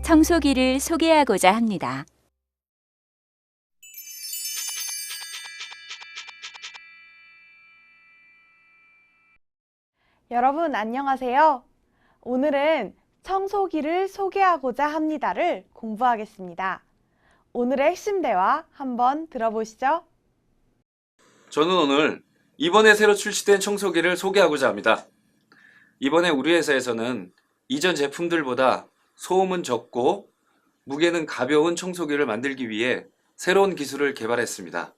청소기를 소개하고자 합니다. 여러분 안녕하세요. 오늘은 청소기를 소개하고자 합니다를 공부하겠습니다. 오늘의 핵심 대화 한번 들어보시죠. 저는 오늘 이번에 새로 출시된 청소기를 소개하고자 합니다. 이번에 우리 회사에서는 이전 제품들보다 소음은 적고 무게는 가벼운 청소기를 만들기 위해 새로운 기술을 개발했습니다.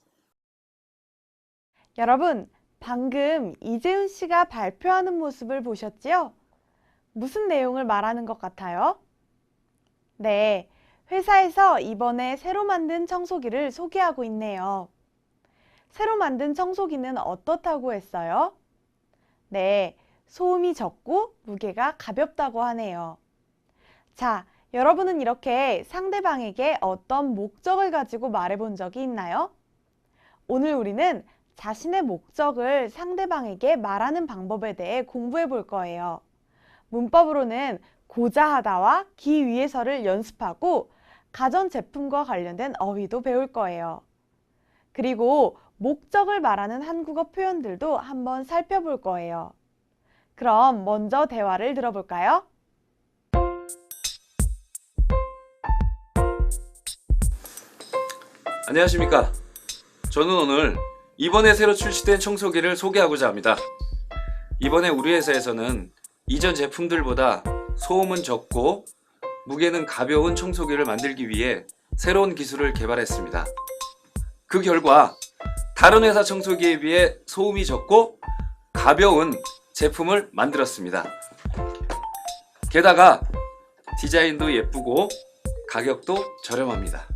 여러분, 방금 이재훈 씨가 발표하는 모습을 보셨지요? 무슨 내용을 말하는 것 같아요? 네, 회사에서 이번에 새로 만든 청소기를 소개하고 있네요. 새로 만든 청소기는 어떻다고 했어요? 네, 소음이 적고 무게가 가볍다고 하네요. 자, 여러분은 이렇게 상대방에게 어떤 목적을 가지고 말해본 적이 있나요? 오늘 우리는 자신의 목적을 상대방에게 말하는 방법에 대해 공부해 볼 거예요. 문법으로는 고자하다와 기 위해서를 연습하고 가전제품과 관련된 어휘도 배울 거예요. 그리고 목적을 말하는 한국어 표현들도 한번 살펴볼 거예요. 그럼 먼저 대화를 들어볼까요? 안녕하십니까? 저는 오늘 이번에 새로 출시된 청소기를 소개하고자 합니다. 이번에 우리 회사에서는 이전 제품들보다 소음은 적고 무게는 가벼운 청소기를 만들기 위해 새로운 기술을 개발했습니다. 그 결과 다른 회사 청소기에 비해 소음이 적고 가벼운 제품을 만들었습니다. 게다가 디자인도 예쁘고 가격도 저렴합니다.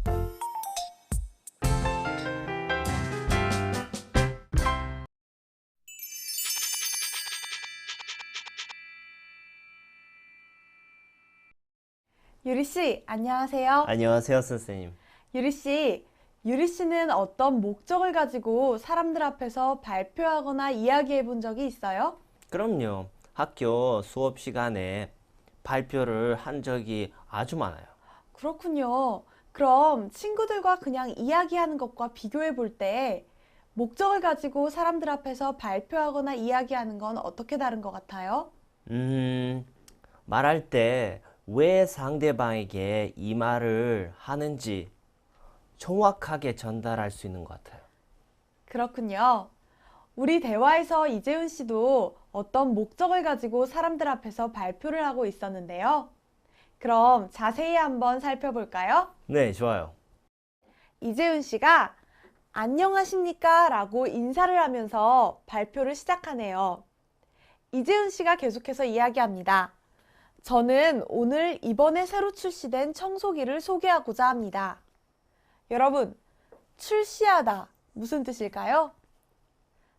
유리 씨, 안녕하세요. 안녕하세요, 선생님. 유리 씨는 어떤 목적을 가지고 사람들 앞에서 발표하거나 이야기해 본 적이 있어요? 그럼요. 학교 수업 시간에 발표를 한 적이 아주 많아요. 그렇군요. 그럼 친구들과 그냥 이야기하는 것과 비교해 볼 때 목적을 가지고 사람들 앞에서 발표하거나 이야기하는 건 어떻게 다른 것 같아요? 말할 때 왜 상대방에게 이 말을 하는지 정확하게 전달할 수 있는 것 같아요. 그렇군요. 우리 대화에서 이재훈 씨도 어떤 목적을 가지고 사람들 앞에서 발표를 하고 있었는데요. 그럼 자세히 한번 살펴볼까요? 네, 좋아요. 이재훈 씨가 안녕하십니까? 라고 인사를 하면서 발표를 시작하네요. 이재훈 씨가 계속해서 이야기합니다. 저는 오늘 이번에 새로 출시된 청소기를 소개하고자 합니다. 여러분, 출시하다 무슨 뜻일까요?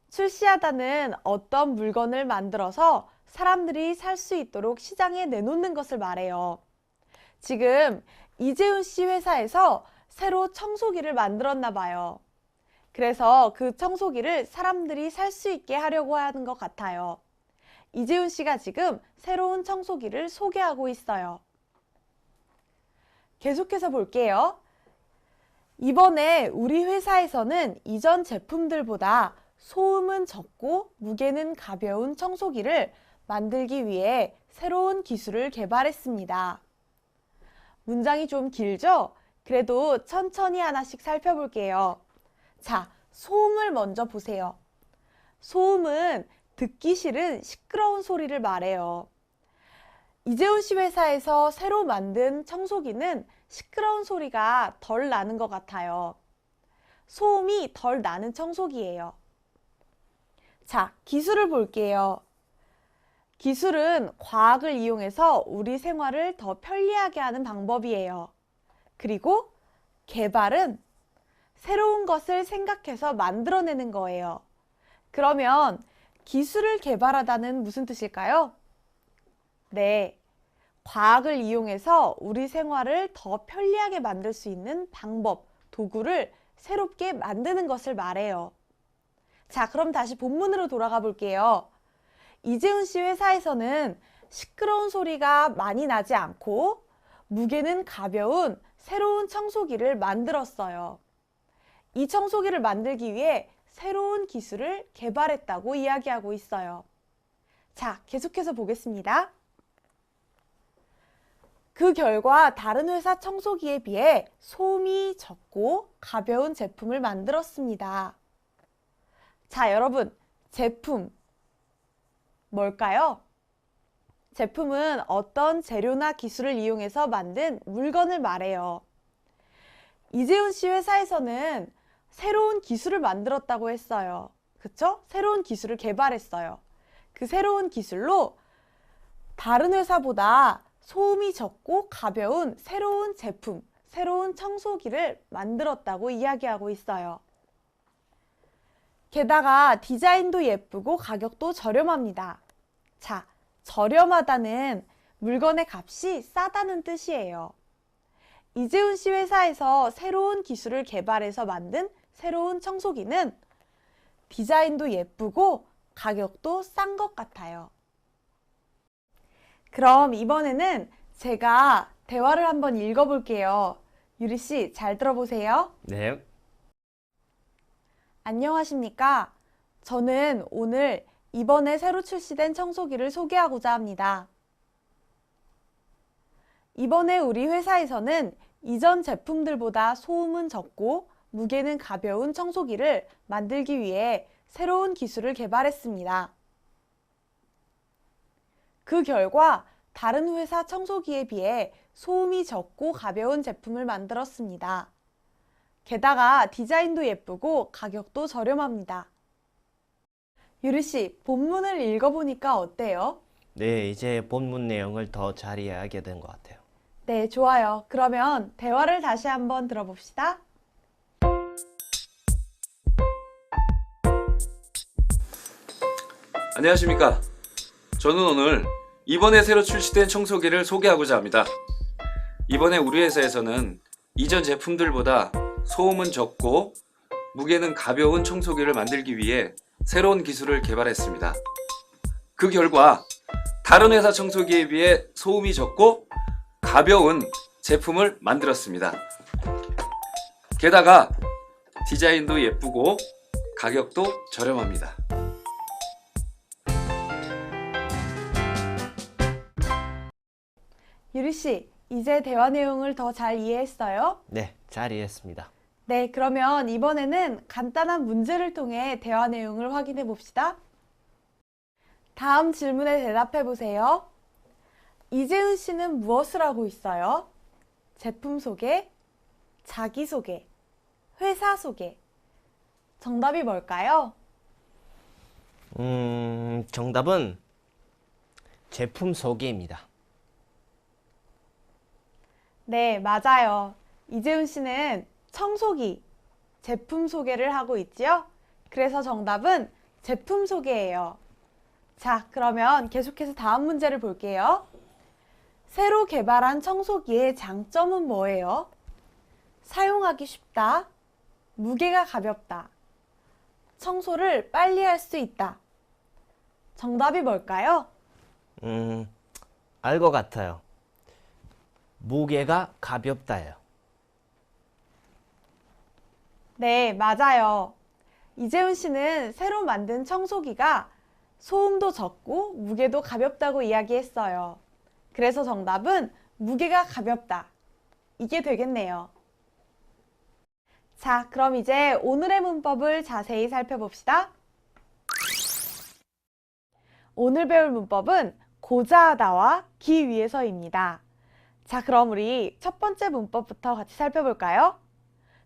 출시하다는 어떤 물건을 만들어서 사람들이 살 수 있도록 시장에 내놓는 것을 말해요. 지금 이재훈 씨 회사에서 새로 청소기를 만들었나 봐요. 그래서 그 청소기를 사람들이 살 수 있게 하려고 하는 것 같아요. 이재훈 씨가 지금 새로운 청소기를 소개하고 있어요. 계속해서 볼게요. 이번에 우리 회사에서는 이전 제품들보다 소음은 적고 무게는 가벼운 청소기를 만들기 위해 새로운 기술을 개발했습니다. 문장이 좀 길죠? 그래도 천천히 하나씩 살펴볼게요. 자, 소음을 먼저 보세요. 소음은 듣기 싫은 시끄러운 소리를 말해요. 이재훈 씨 회사에서 새로 만든 청소기는 시끄러운 소리가 덜 나는 것 같아요. 소음이 덜 나는 청소기예요. 자, 기술을 볼게요. 기술은 과학을 이용해서 우리 생활을 더 편리하게 하는 방법이에요. 그리고 개발은 새로운 것을 생각해서 만들어내는 거예요. 그러면 기술을 개발하다는 무슨 뜻일까요? 네, 과학을 이용해서 우리 생활을 더 편리하게 만들 수 있는 방법, 도구를 새롭게 만드는 것을 말해요. 자, 그럼 다시 본문으로 돌아가 볼게요. 이재훈 씨 회사에서는 시끄러운 소리가 많이 나지 않고 무게는 가벼운 새로운 청소기를 만들었어요. 이 청소기를 만들기 위해 새로운 기술을 개발했다고 이야기하고 있어요. 자, 계속해서 보겠습니다. 그 결과 다른 회사 청소기에 비해 소음이 적고 가벼운 제품을 만들었습니다. 자, 여러분, 제품 뭘까요? 제품은 어떤 재료나 기술을 이용해서 만든 물건을 말해요. 이재훈 씨 회사에서는 새로운 기술을 만들었다고 했어요. 그쵸? 새로운 기술을 개발했어요. 그 새로운 기술로 다른 회사보다 소음이 적고 가벼운 새로운 제품, 새로운 청소기를 만들었다고 이야기하고 있어요. 게다가 디자인도 예쁘고 가격도 저렴합니다. 자, 저렴하다는 물건의 값이 싸다는 뜻이에요. 이재훈 씨 회사에서 새로운 기술을 개발해서 만든 새로운 청소기는 디자인도 예쁘고 가격도 싼 것 같아요. 그럼 이번에는 제가 대화를 한번 읽어볼게요. 유리 씨, 잘 들어보세요. 네. 안녕하십니까? 저는 오늘 이번에 새로 출시된 청소기를 소개하고자 합니다. 이번에 우리 회사에서는 이전 제품들보다 소음은 적고 무게는 가벼운 청소기를 만들기 위해 새로운 기술을 개발했습니다. 그 결과 다른 회사 청소기에 비해 소음이 적고 가벼운 제품을 만들었습니다. 게다가 디자인도 예쁘고 가격도 저렴합니다. 유리 씨, 본문을 읽어보니까 어때요? 네, 이제 본문 내용을 더 잘 이해하게 된 것 같아요. 네, 좋아요. 그러면 대화를 다시 한번 들어봅시다. 안녕하십니까. 저는 오늘 이번에 새로 출시된 청소기를 소개하고자 합니다. 이번에 우리 회사에서는 이전 제품들보다 소음은 적고 무게는 가벼운 청소기를 만들기 위해 새로운 기술을 개발했습니다. 그 결과 다른 회사 청소기에 비해 소음이 적고 가벼운 제품을 만들었습니다. 게다가 디자인도 예쁘고 가격도 저렴합니다. 유리 씨, 이제 대화 내용을 더 잘 이해했어요? 네, 잘 이해했습니다. 네, 그러면 이번에는 간단한 문제를 통해 대화 내용을 확인해 봅시다. 다음 질문에 대답해 보세요. 이재훈 씨는 무엇을 하고 있어요? 제품 소개, 자기 소개, 회사 소개. 정답이 뭘까요? 정답은 제품 소개입니다. 네, 맞아요. 이재훈 씨는 청소기, 제품 소개를 하고 있지요? 그래서 정답은 제품 소개예요. 자, 그러면 계속해서 다음 문제를 볼게요. 새로 개발한 청소기의 장점은 뭐예요? 사용하기 쉽다, 무게가 가볍다, 청소를 빨리 할 수 있다. 정답이 뭘까요? 알 것 같아요. 무게가 가볍다예요. 네, 맞아요. 이재훈 씨는 새로 만든 청소기가 소음도 적고 무게도 가볍다고 이야기했어요. 그래서 정답은 무게가 가볍다. 이게 되겠네요. 자, 그럼 이제 오늘의 문법을 자세히 살펴봅시다. 오늘 배울 문법은 고자하다와 기 위에서입니다. 자, 그럼 우리 첫 번째 문법부터 같이 살펴볼까요?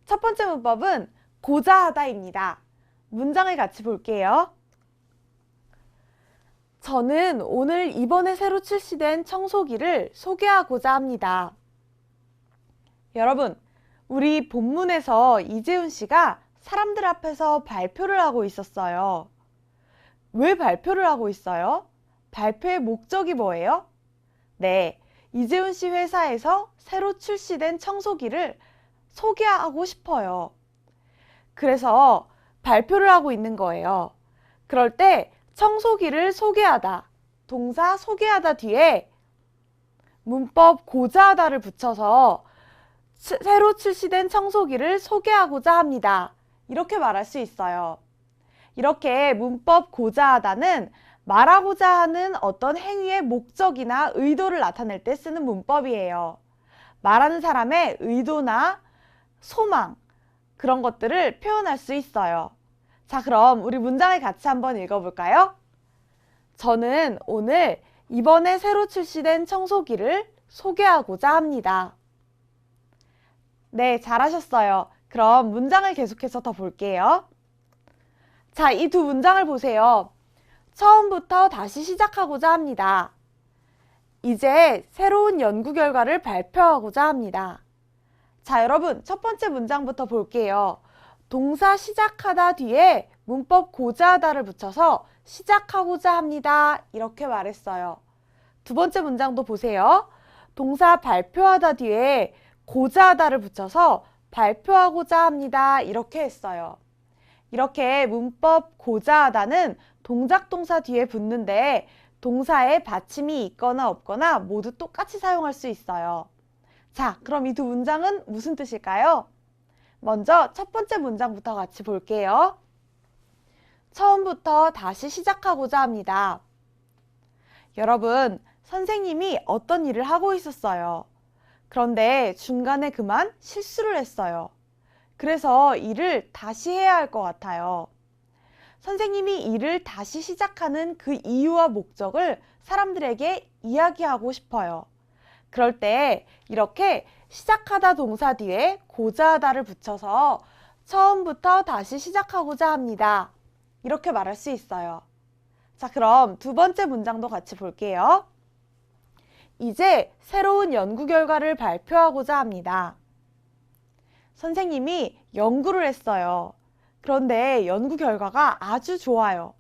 첫 번째 문법은 고자하다입니다. 문장을 같이 볼게요. 저는 오늘 이번에 새로 출시된 청소기를 소개하고자 합니다. 여러분, 우리 본문에서 이재훈 씨가 사람들 앞에서 발표를 하고 있었어요. 왜 발표를 하고 있어요? 발표의 목적이 뭐예요? 네, 이재훈 씨 회사에서 새로 출시된 청소기를 소개하고 싶어요. 그래서 발표를 하고 있는 거예요. 그럴 때 청소기를 소개하다, 동사 소개하다 뒤에 문법 고자하다를 붙여서 새로 출시된 청소기를 소개하고자 합니다. 이렇게 말할 수 있어요. 이렇게 문법 고자하다는 말하고자 하는 어떤 행위의 목적이나 의도를 나타낼 때 쓰는 문법이에요. 말하는 사람의 의도나 소망, 그런 것들을 표현할 수 있어요. 자, 그럼 우리 문장을 같이 한번 읽어볼까요? 저는 오늘 이번에 새로 출시된 청소기를 소개하고자 합니다. 네, 잘하셨어요. 그럼 문장을 계속해서 더 볼게요. 자, 이 두 문장을 보세요. 처음부터 다시 시작하고자 합니다. 이제 새로운 연구 결과를 발표하고자 합니다. 자, 여러분, 첫 번째 문장부터 볼게요. 동사 시작하다 뒤에 문법 고자하다를 붙여서 시작하고자 합니다. 이렇게 말했어요. 두 번째 문장도 보세요. 동사 발표하다 뒤에 고자하다를 붙여서 발표하고자 합니다. 이렇게 했어요. 이렇게 문법 고자하다는 동작 동사 뒤에 붙는데 동사에 받침이 있거나 없거나 모두 똑같이 사용할 수 있어요. 자, 그럼 이 두 문장은 무슨 뜻일까요? 먼저 첫 번째 문장부터 같이 볼게요. 처음부터 다시 시작하고자 합니다. 여러분, 선생님이 어떤 일을 하고 있었어요. 그런데 중간에 그만 실수를 했어요. 그래서 일을 다시 해야 할 것 같아요. 선생님이 일을 다시 시작하는 그 이유와 목적을 사람들에게 이야기하고 싶어요. 그럴 때 이렇게 시작하다 동사 뒤에 고자하다를 붙여서 처음부터 다시 시작하고자 합니다. 이렇게 말할 수 있어요. 자, 그럼 두 번째 문장도 같이 볼게요. 이제 새로운 연구 결과를 발표하고자 합니다. 선생님이 연구를 했어요. 그런데 연구 결과가 아주 좋아요.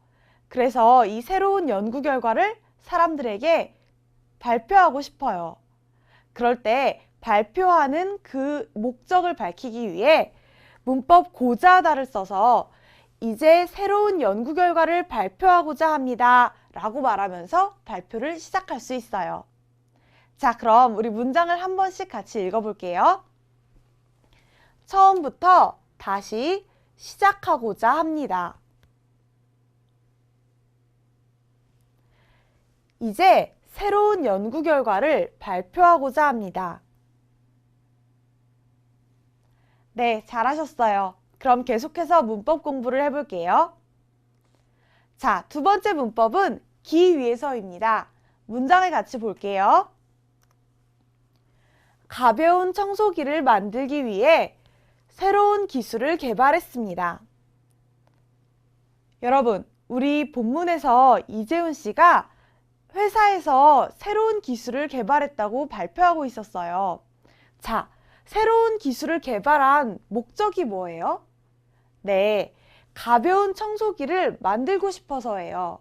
그래서 이 새로운 연구 결과를 사람들에게 발표하고 싶어요. 그럴 때 발표하는 그 목적을 밝히기 위해 문법 고자하다를 써서 이제 새로운 연구 결과를 발표하고자 합니다. 라고 말하면서 발표를 시작할 수 있어요. 자, 그럼 우리 문장을 한 번씩 같이 읽어볼게요. 처음부터 다시 시작하고자 합니다. 이제 새로운 연구 결과를 발표하고자 합니다. 네, 잘하셨어요. 그럼 계속해서 문법 공부를 해볼게요. 자, 두 번째 문법은 기 위해서입니다. 문장을 같이 볼게요. 가벼운 청소기를 만들기 위해 새로운 기술을 개발했습니다. 여러분, 우리 본문에서 이재훈 씨가 회사에서 새로운 기술을 개발했다고 발표하고 있었어요. 자, 새로운 기술을 개발한 목적이 뭐예요? 네, 가벼운 청소기를 만들고 싶어서예요.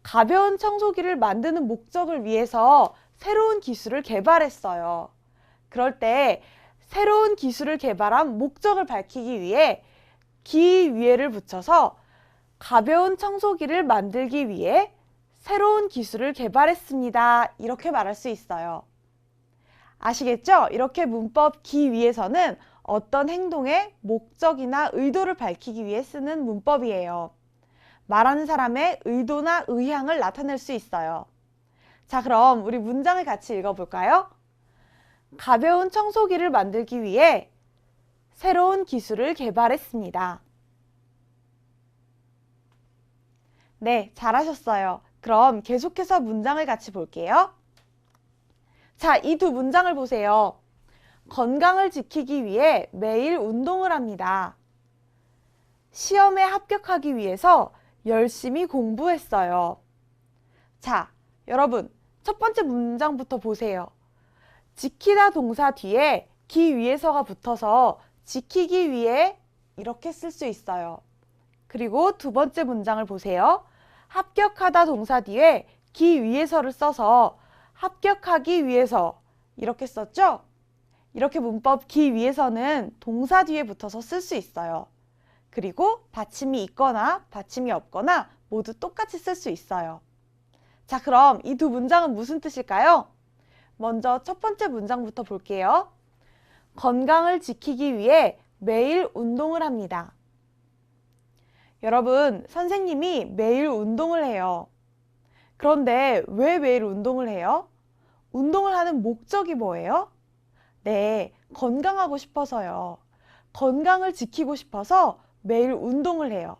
가벼운 청소기를 만드는 목적을 위해서 새로운 기술을 개발했어요. 그럴 때 새로운 기술을 개발한 목적을 밝히기 위해 기 위에를 붙여서 가벼운 청소기를 만들기 위해 새로운 기술을 개발했습니다. 이렇게 말할 수 있어요. 아시겠죠? 이렇게 문법 기 위에서는 어떤 행동의 목적이나 의도를 밝히기 위해 쓰는 문법이에요. 말하는 사람의 의도나 의향을 나타낼 수 있어요. 자, 그럼 우리 문장을 같이 읽어볼까요? 가벼운 청소기를 만들기 위해 새로운 기술을 개발했습니다. 네, 잘하셨어요. 그럼 계속해서 문장을 같이 볼게요. 자, 이 두 문장을 보세요. 건강을 지키기 위해 매일 운동을 합니다. 시험에 합격하기 위해서 열심히 공부했어요. 자, 여러분, 첫 번째 문장부터 보세요. 지키다 동사 뒤에 기 위해서가 붙어서 지키기 위해 이렇게 쓸 수 있어요. 그리고 두 번째 문장을 보세요. 합격하다 동사 뒤에 기 위해서를 써서 합격하기 위해서 이렇게 썼죠? 이렇게 문법 기 위해서는 동사 뒤에 붙어서 쓸 수 있어요. 그리고 받침이 있거나 받침이 없거나 모두 똑같이 쓸 수 있어요. 자, 그럼 이 두 문장은 무슨 뜻일까요? 먼저 첫 번째 문장부터 볼게요. 건강을 지키기 위해 매일 운동을 합니다. 여러분, 선생님이 매일 운동을 해요. 그런데 왜 매일 운동을 해요? 운동을 하는 목적이 뭐예요? 네, 건강하고 싶어서요. 건강을 지키고 싶어서 매일 운동을 해요.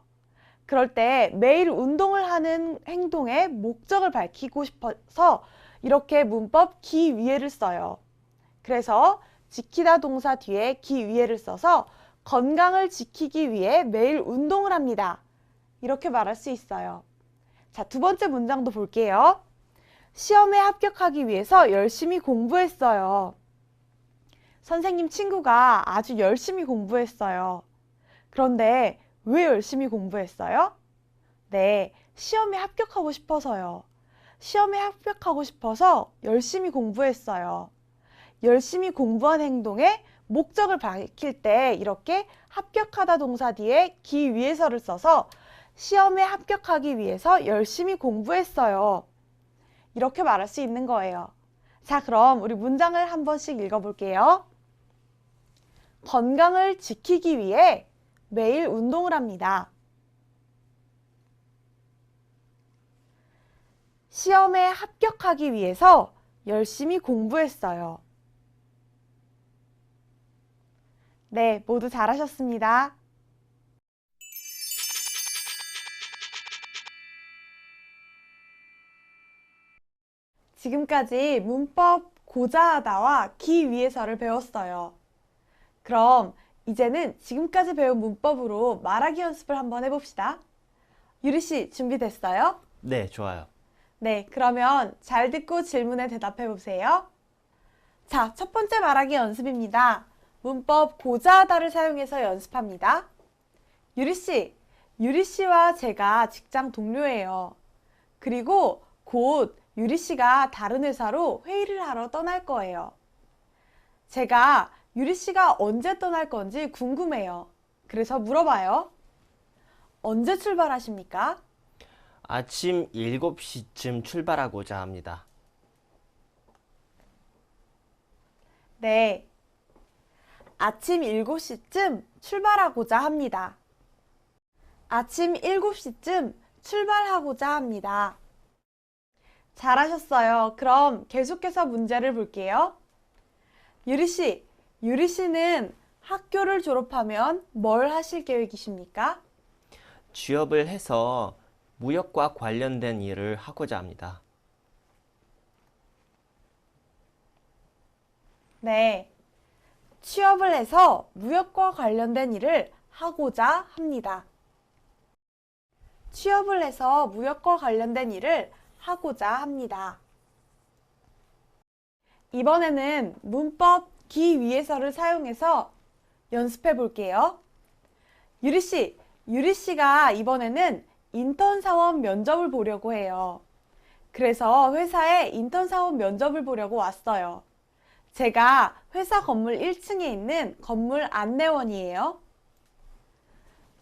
그럴 때 매일 운동을 하는 행동의 목적을 밝히고 싶어서 이렇게 문법 기 위에를 써요. 그래서 지키다 동사 뒤에 기 위에를 써서 건강을 지키기 위해 매일 운동을 합니다. 이렇게 말할 수 있어요. 자, 두 번째 문장도 볼게요. 시험에 합격하기 위해서 열심히 공부했어요. 선생님 친구가 아주 열심히 공부했어요. 그런데 왜 열심히 공부했어요? 네, 시험에 합격하고 싶어서요. 시험에 합격하고 싶어서 열심히 공부했어요. 열심히 공부한 행동의 목적을 밝힐 때 이렇게 합격하다 동사 뒤에 기 위해서를 써서 시험에 합격하기 위해서 열심히 공부했어요. 이렇게 말할 수 있는 거예요. 자, 그럼 우리 문장을 한 번씩 읽어볼게요. 건강을 지키기 위해 매일 운동을 합니다. 시험에 합격하기 위해서 열심히 공부했어요. 네, 모두 잘하셨습니다. 지금까지 문법 고자하다와 기 위해서를 배웠어요. 그럼 이제는 지금까지 배운 문법으로 말하기 연습을 한번 해봅시다. 유리 씨, 준비됐어요? 네, 좋아요. 네, 그러면 잘 듣고 질문에 대답해 보세요. 자, 첫 번째 말하기 연습입니다. 문법 고자하다를 사용해서 연습합니다. 유리 씨와 제가 직장 동료예요. 그리고 곧 유리 씨가 다른 회사로 회의를 하러 떠날 거예요. 제가 유리 씨가 언제 떠날 건지 궁금해요. 그래서 물어봐요. 언제 출발하십니까? 아침 7시쯤 출발하고자 합니다. 네. 아침 7시쯤 출발하고자 합니다. 아침 7시쯤 출발하고자 합니다. 잘하셨어요. 그럼 계속해서 문제를 볼게요. 유리 씨는 학교를 졸업하면 뭘 하실 계획이십니까? 취업을 해서 무역과 관련된 일을 하고자 합니다. 네. 취업을 해서 무역과 관련된 일을 하고자 합니다. 취업을 해서 무역과 관련된 일을 하고자 합니다. 이번에는 문법 기 위해서를 사용해서 연습해 볼게요. 유리 씨가 이번에는 인턴 사원 면접을 보려고 해요. 그래서 회사에 인턴 사원 면접을 보려고 왔어요. 제가 회사 건물 1층에 있는 건물 안내원이에요.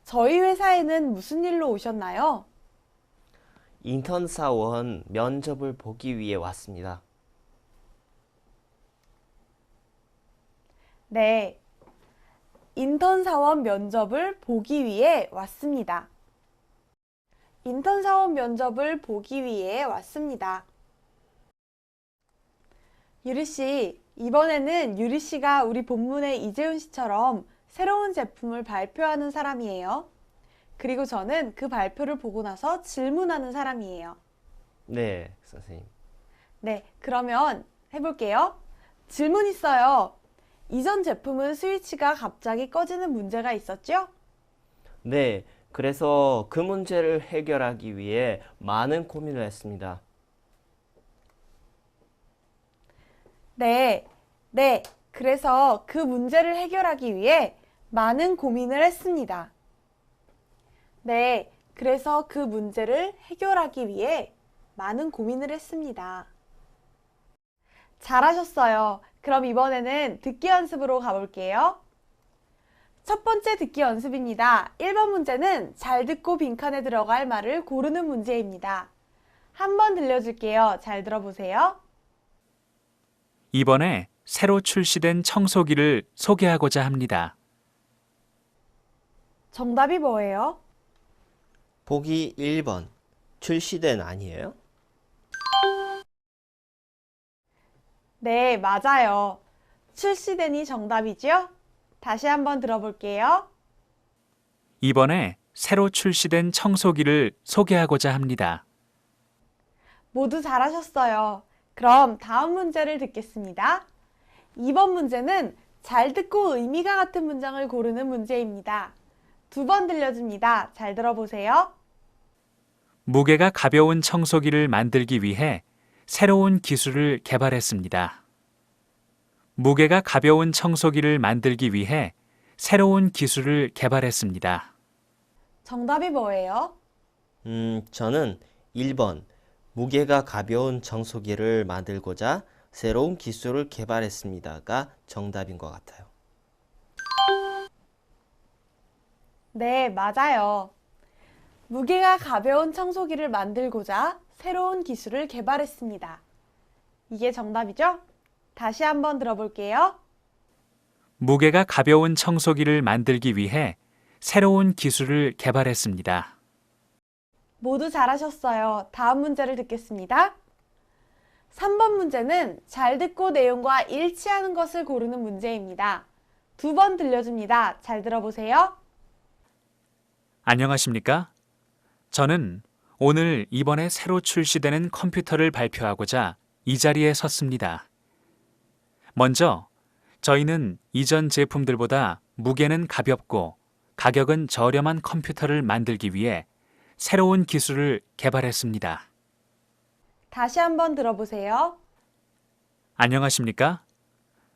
저희 회사에는 무슨 일로 오셨나요? 인턴 사원 면접을 보기 위해 왔습니다. 네. 인턴 사원 면접을 보기 위해 왔습니다. 인턴 사원 면접을 보기 위해 왔습니다. 유리 씨, 이번에는 유리 씨가 우리 본문의 이재훈 씨처럼 새로운 제품을 발표하는 사람이에요. 그리고 저는 그 발표를 보고 나서 질문하는 사람이에요. 네, 선생님. 네, 그러면 해볼게요. 질문 있어요. 이전 제품은 스위치가 갑자기 꺼지는 문제가 있었죠? 네, 그래서 그 문제를 해결하기 위해 많은 고민을 했습니다. 네, 그래서 그 문제를 해결하기 위해 많은 고민을 했습니다. 네, 그래서 그 문제를 해결하기 위해 많은 고민을 했습니다. 잘하셨어요. 그럼 이번에는 듣기 연습으로 가볼게요. 첫 번째 듣기 연습입니다. 1번 문제는 잘 듣고 빈칸에 들어갈 말을 고르는 문제입니다. 한 번 들려줄게요. 잘 들어보세요. 이번에 새로 출시된 청소기를 소개하고자 합니다. 정답이 뭐예요? 보기 1번. 출시된 아니에요? 네, 맞아요. 출시된이 정답이죠? 다시 한번 들어볼게요. 이번에 새로 출시된 청소기를 소개하고자 합니다. 모두 잘하셨어요. 그럼 다음 문제를 듣겠습니다. 이번 문제는 잘 듣고 의미가 같은 문장을 고르는 문제입니다. 두 번 들려줍니다. 잘 들어보세요. 무게가 가벼운 청소기를 만들기 위해 새로운 기술을 개발했습니다. 무게가 가벼운 청소기를 만들기 위해 새로운 기술을 개발했습니다. 정답이 뭐예요? 저는 1번. 무게가 가벼운 청소기를 만들고자 새로운 기술을 개발했습니다가 정답인 것 같아요. 네, 맞아요. 무게가 가벼운 청소기를 만들고자 새로운 기술을 개발했습니다. 이게 정답이죠? 다시 한번 들어볼게요. 무게가 가벼운 청소기를 만들기 위해 새로운 기술을 개발했습니다. 모두 잘하셨어요. 다음 문제를 듣겠습니다. 3번 문제는 잘 듣고 내용과 일치하는 것을 고르는 문제입니다. 두 번 들려줍니다. 잘 들어보세요. 안녕하십니까? 저는 오늘 이번에 새로 출시되는 컴퓨터를 발표하고자 이 자리에 섰습니다. 먼저 저희는 이전 제품들보다 무게는 가볍고 가격은 저렴한 컴퓨터를 만들기 위해 새로운 기술을 개발했습니다. 다시 한번 들어보세요. 안녕하십니까?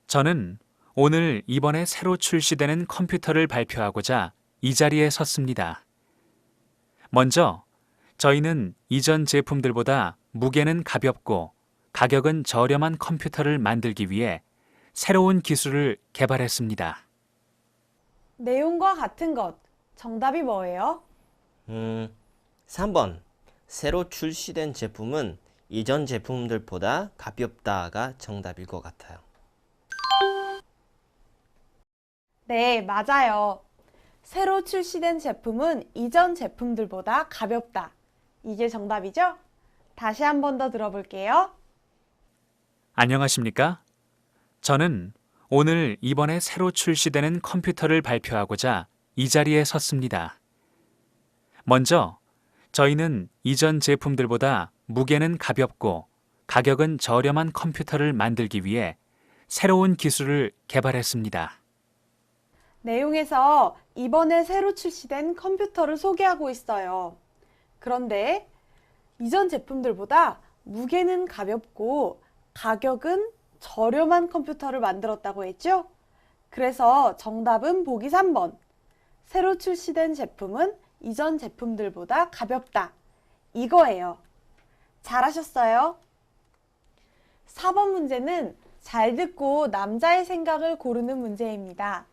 저는 오늘 이번에 새로 출시되는 컴퓨터를 발표하고자 이 자리에 섰습니다. 먼저 저희는 이전 제품들보다 무게는 가볍고 가격은 저렴한 컴퓨터를 만들기 위해 새로운 기술을 개발했습니다. 내용과 같은 것. 정답이 뭐예요? 3번. 새로 출시된 제품은 이전 제품들보다 가볍다가 정답일 것 같아요. 네, 맞아요. 새로 출시된 제품은 이전 제품들보다 가볍다. 이게 정답이죠? 다시 한 번 더 들어볼게요. 안녕하십니까? 저는 오늘 이번에 새로 출시되는 컴퓨터를 발표하고자 이 자리에 섰습니다. 먼저 저희는 이전 제품들보다 무게는 가볍고 가격은 저렴한 컴퓨터를 만들기 위해 새로운 기술을 개발했습니다. 내용에서 이번에 새로 출시된 컴퓨터를 소개하고 있어요. 그런데 이전 제품들보다 무게는 가볍고 가격은 저렴한 컴퓨터를 만들었다고 했죠? 그래서 정답은 보기 3번. 새로 출시된 제품은 이전 제품들보다 가볍다. 이거예요. 잘하셨어요. 4번 문제는 잘 듣고 남자의 생각을 고르는 문제입니다.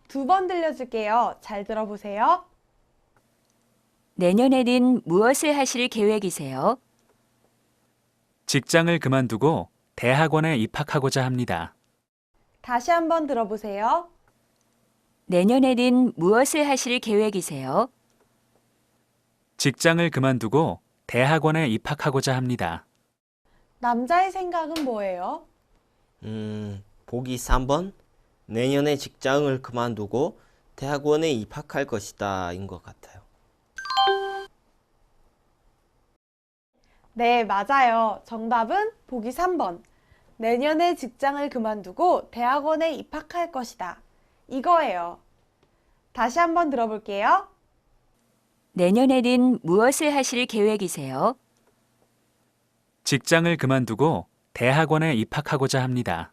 두 번 들려줄게요. 잘 들어보세요. 내년에는 무엇을 하실 계획이세요? 직장을 그만두고 대학원에 입학하고자 합니다. 다시 한번 들어보세요. 내년에는 무엇을 하실 계획이세요? 직장을 그만두고 대학원에 입학하고자 합니다. 남자의 생각은 뭐예요? 보기 3번. 내년에 직장을 그만두고 대학원에 입학할 것이다 인 것 같아요. 네, 맞아요. 정답은 보기 3번. 내년에 직장을 그만두고 대학원에 입학할 것이다. 이거예요. 다시 한번 들어볼게요. 내년에는 무엇을 하실 계획이세요? 직장을 그만두고 대학원에 입학하고자 합니다.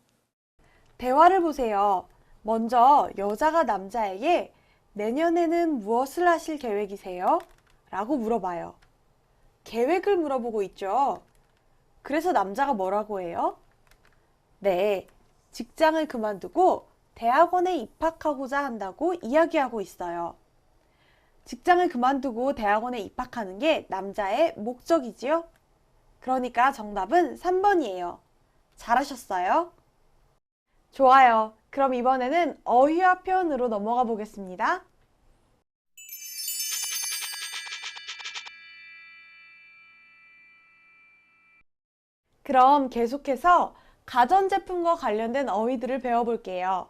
대화를 보세요. 먼저 여자가 남자에게 내년에는 무엇을 하실 계획이세요? 라고 물어봐요. 계획을 물어보고 있죠. 그래서 남자가 뭐라고 해요? 네, 직장을 그만두고 대학원에 입학하고자 한다고 이야기하고 있어요. 직장을 그만두고 대학원에 입학하는 게 남자의 목적이지요? 그러니까 정답은 3번이에요. 잘하셨어요. 좋아요. 그럼 이번에는 어휘와 표현으로 넘어가 보겠습니다. 그럼 계속해서 가전제품과 관련된 어휘들을 배워볼게요.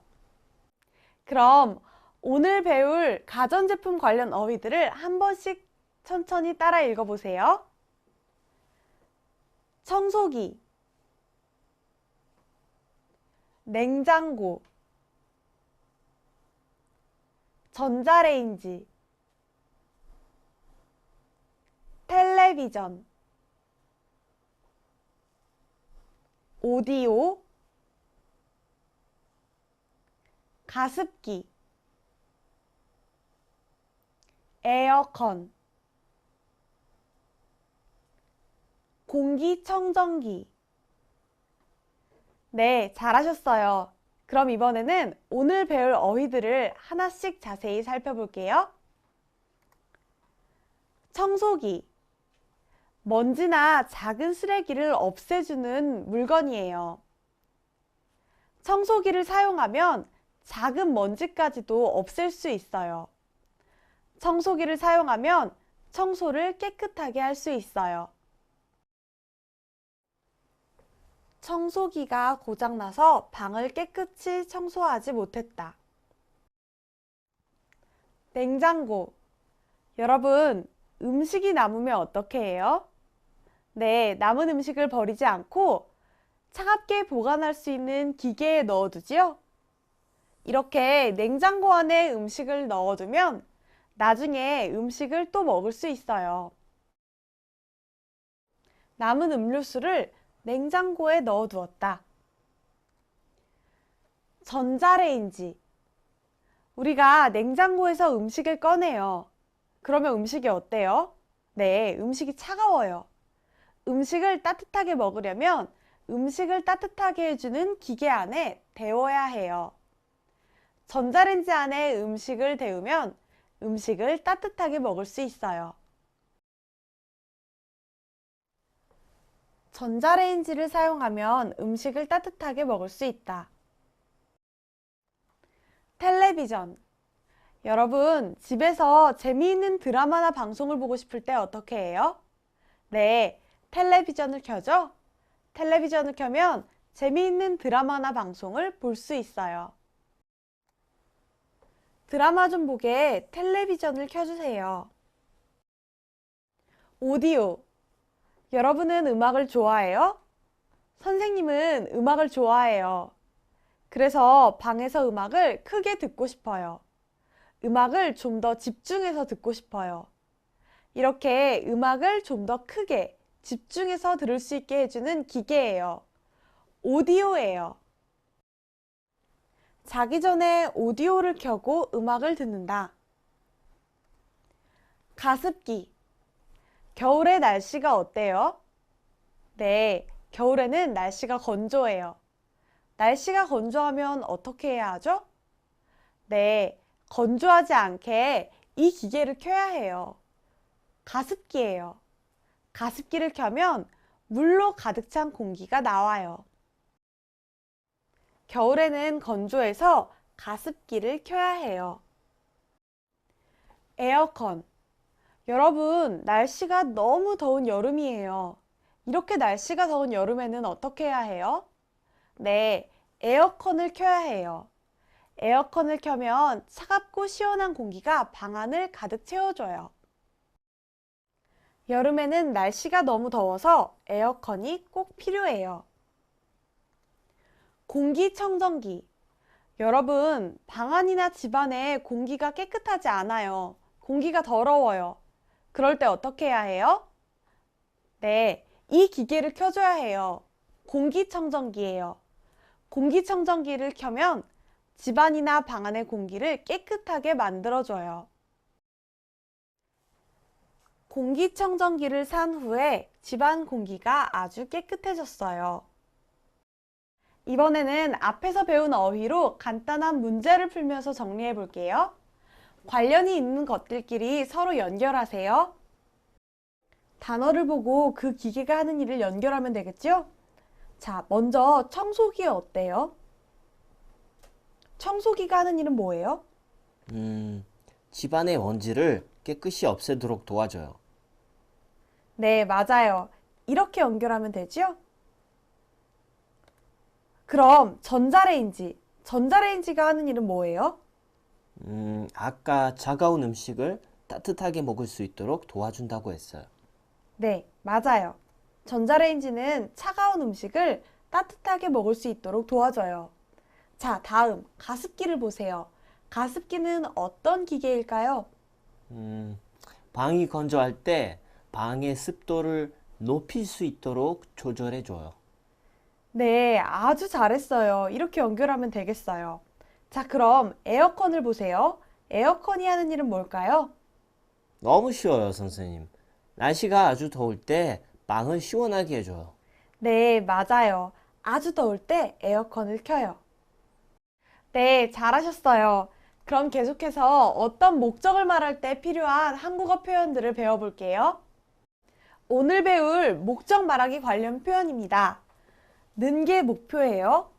그럼 오늘 배울 가전제품 관련 어휘들을 한 번씩 천천히 따라 읽어보세요. 청소기, 냉장고, 전자레인지, 텔레비전, 오디오, 가습기, 에어컨, 공기청정기. 네, 잘하셨어요. 그럼 이번에는 오늘 배울 어휘들을 하나씩 자세히 살펴볼게요. 청소기. 먼지나 작은 쓰레기를 없애주는 물건이에요. 청소기를 사용하면 작은 먼지까지도 없앨 수 있어요. 청소기를 사용하면 청소를 깨끗하게 할 수 있어요. 청소기가 고장나서 방을 깨끗이 청소하지 못했다. 냉장고. 여러분, 음식이 남으면 어떻게 해요? 네, 남은 음식을 버리지 않고 차갑게 보관할 수 있는 기계에 넣어두지요? 이렇게 냉장고 안에 음식을 넣어두면 나중에 음식을 또 먹을 수 있어요. 남은 음료수를 냉장고에 넣어두었다. 전자레인지. 우리가 냉장고에서 음식을 꺼내요. 그러면 음식이 어때요? 네, 음식이 차가워요. 음식을 따뜻하게 먹으려면 음식을 따뜻하게 해주는 기계 안에 데워야 해요. 전자레인지 안에 음식을 데우면 음식을 따뜻하게 먹을 수 있어요. 전자레인지를 사용하면 음식을 따뜻하게 먹을 수 있다. 텔레비전. 여러분, 집에서 재미있는 드라마나 방송을 보고 싶을 때 어떻게 해요? 네, 텔레비전을 켜죠? 텔레비전을 켜면 재미있는 드라마나 방송을 볼 수 있어요. 드라마 좀 보게 텔레비전을 켜주세요. 오디오. 여러분은 음악을 좋아해요? 선생님은 음악을 좋아해요. 그래서 방에서 음악을 크게 듣고 싶어요. 음악을 좀 더 집중해서 듣고 싶어요. 이렇게 음악을 좀 더 크게 집중해서 들을 수 있게 해주는 기계예요. 오디오예요. 자기 전에 오디오를 켜고 음악을 듣는다. 가습기. 겨울에 날씨가 어때요? 네, 겨울에는 날씨가 건조해요. 날씨가 건조하면 어떻게 해야 하죠? 네, 건조하지 않게 이 기계를 켜야 해요. 가습기예요. 가습기를 켜면 물로 가득 찬 공기가 나와요. 겨울에는 건조해서 가습기를 켜야 해요. 에어컨. 여러분, 날씨가 너무 더운 여름이에요. 이렇게 날씨가 더운 여름에는 어떻게 해야 해요? 네, 에어컨을 켜야 해요. 에어컨을 켜면 차갑고 시원한 공기가 방 안을 가득 채워줘요. 여름에는 날씨가 너무 더워서 에어컨이 꼭 필요해요. 공기청정기. 여러분, 방 안이나 집 안에 공기가 깨끗하지 않아요. 공기가 더러워요. 그럴 때 어떻게 해야 해요? 네, 이 기계를 켜줘야 해요. 공기청정기예요. 공기청정기를 켜면 집안이나 방 안의 공기를 깨끗하게 만들어줘요. 공기청정기를 산 후에 집안 공기가 아주 깨끗해졌어요. 이번에는 앞에서 배운 어휘로 간단한 문제를 풀면서 정리해 볼게요. 관련이 있는 것들끼리 서로 연결하세요. 단어를 보고 그 기계가 하는 일을 연결하면 되겠죠? 자, 먼저 청소기 어때요? 청소기가 하는 일은 뭐예요? 집안의 먼지를 깨끗이 없애도록 도와줘요. 네, 맞아요. 이렇게 연결하면 되죠? 그럼 전자레인지가 하는 일은 뭐예요? 아까 차가운 음식을 따뜻하게 먹을 수 있도록 도와준다고 했어요. 네, 맞아요. 전자레인지는 차가운 음식을 따뜻하게 먹을 수 있도록 도와줘요. 자, 다음 가습기를 보세요. 가습기는 어떤 기계일까요? 방이 건조할 때 방의 습도를 높일 수 있도록 조절해줘요. 네, 아주 잘했어요. 이렇게 연결하면 되겠어요. 자, 그럼 에어컨을 보세요. 에어컨이 하는 일은 뭘까요? 너무 쉬워요, 선생님. 날씨가 아주 더울 때 방을 시원하게 해줘요. 네, 맞아요. 아주 더울 때 에어컨을 켜요. 네, 잘하셨어요. 그럼 계속해서 어떤 목적을 말할 때 필요한 한국어 표현들을 배워볼게요. 오늘 배울 목적 말하기 관련 표현입니다. 는 게 목표예요.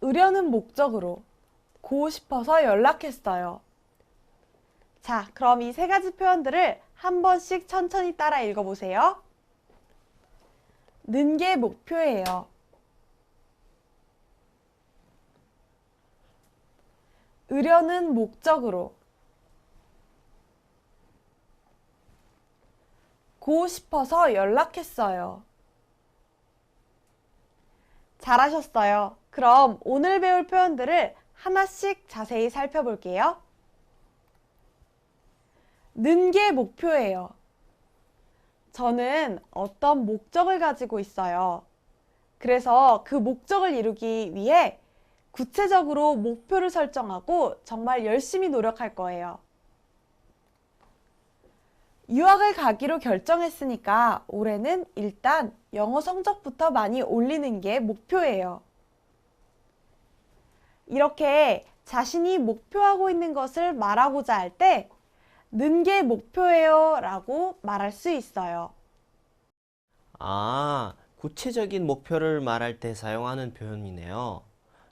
으려는 목적으로. 고 싶어서 연락했어요. 자, 그럼 이 세 가지 표현들을 한 번씩 천천히 따라 읽어보세요. 는 게 목표예요. 으려는 목적으로. 고 싶어서 연락했어요. 잘하셨어요. 그럼 오늘 배울 표현들을 하나씩 자세히 살펴볼게요. 는 게 목표예요. 저는 어떤 목적을 가지고 있어요. 그래서 그 목적을 이루기 위해 구체적으로 목표를 설정하고 정말 열심히 노력할 거예요. 유학을 가기로 결정했으니까 올해는 일단 영어 성적부터 많이 올리는 게 목표예요. 이렇게 자신이 목표하고 있는 것을 말하고자 할 때 는 게 목표예요 라고 말할 수 있어요. 구체적인 목표를 말할 때 사용하는 표현이네요.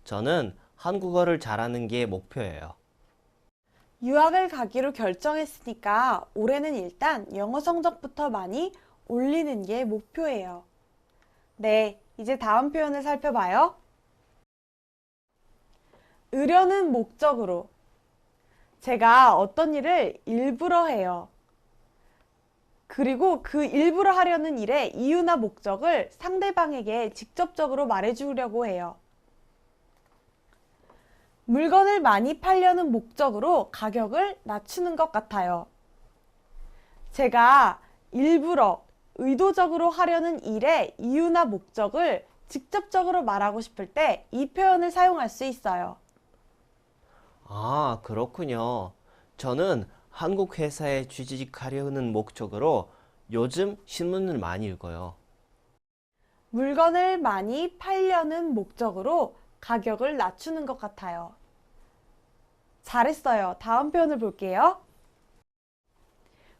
저는 한국어를 잘하는 게 목표예요. 유학을 가기로 결정했으니까 올해는 일단 영어 성적부터 많이 올리는 게 목표예요. 네, 이제 다음 표현을 살펴봐요. 으려는 목적으로. 제가 어떤 일을 일부러 해요. 그리고 그 일부러 하려는 일의 이유나 목적을 상대방에게 직접적으로 말해주려고 해요. 물건을 많이 팔려는 목적으로 가격을 낮추는 것 같아요. 제가 일부러, 의도적으로 하려는 일의 이유나 목적을 직접적으로 말하고 싶을 때 이 표현을 사용할 수 있어요. 그렇군요. 저는 한국 회사에 취직하려는 목적으로 요즘 신문을 많이 읽어요. 물건을 많이 팔려는 목적으로 가격을 낮추는 것 같아요. 잘했어요. 다음 표현을 볼게요.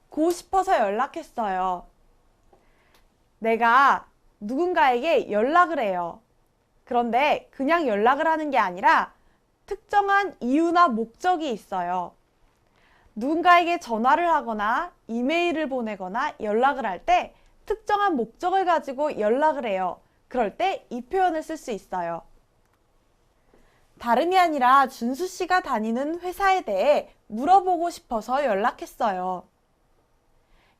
고 싶어서 연락했어요. 내가 누군가에게 연락을 해요. 그런데 그냥 연락을 하는 게 아니라 특정한 이유나 목적이 있어요. 누군가에게 전화를 하거나 이메일을 보내거나 연락을 할 때 특정한 목적을 가지고 연락을 해요. 그럴 때 이 표현을 쓸 수 있어요. 다름이 아니라 준수 씨가 다니는 회사에 대해 물어보고 싶어서 연락했어요.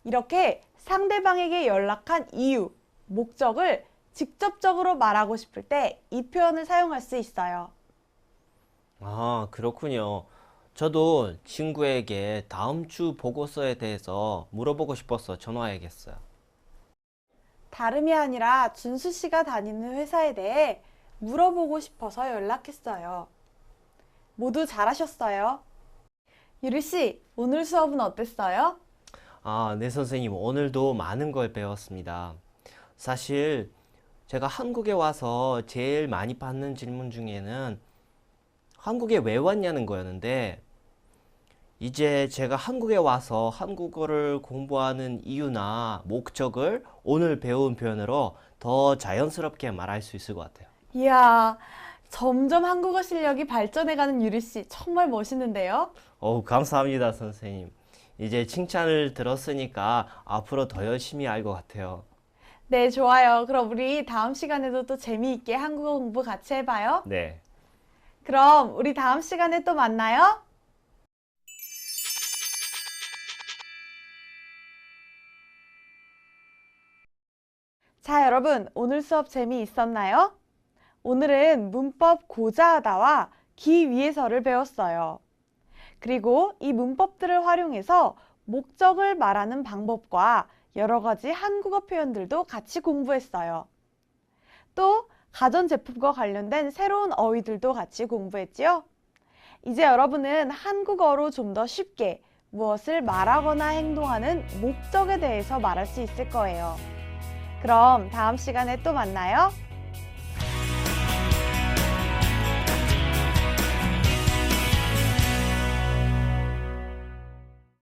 이렇게 상대방에게 연락한 이유, 목적을 직접적으로 말하고 싶을 때 이 표현을 사용할 수 있어요. 그렇군요. 저도 친구에게 다음 주 보고서에 대해서 물어보고 싶어서 전화해야겠어요. 다름이 아니라 준수 씨가 다니는 회사에 대해 물어보고 싶어서 연락했어요. 모두 잘하셨어요. 유리 씨, 오늘 수업은 어땠어요? 네, 선생님. 오늘도 많은 걸 배웠습니다. 사실 제가 한국에 와서 제일 많이 받는 질문 중에는 한국에 왜 왔냐는 거였는데, 이제 제가 한국에 와서 한국어를 공부하는 이유나 목적을 오늘 배운 표현으로 더 자연스럽게 말할 수 있을 것 같아요. 이야, 점점 한국어 실력이 발전해가는 유리 씨 정말 멋있는데요? 감사합니다, 선생님. 이제 칭찬을 들었으니까 앞으로 더 열심히 할 것 같아요. 네, 좋아요. 그럼 우리 다음 시간에도 또 재미있게 한국어 공부 같이 해봐요. 네. 그럼 우리 다음 시간에 또 만나요. 자, 여러분, 오늘 수업 재미있었나요? 오늘은 문법 고자하다와 기 위해서를 배웠어요. 그리고 이 문법들을 활용해서 목적을 말하는 방법과 여러 가지 한국어 표현들도 같이 공부했어요. 또 가전제품과 관련된 새로운 어휘들도 같이 공부했지요. 이제 여러분은 한국어로 좀 더 쉽게 무엇을 말하거나 행동하는 목적에 대해서 말할 수 있을 거예요. 그럼 다음 시간에 또 만나요.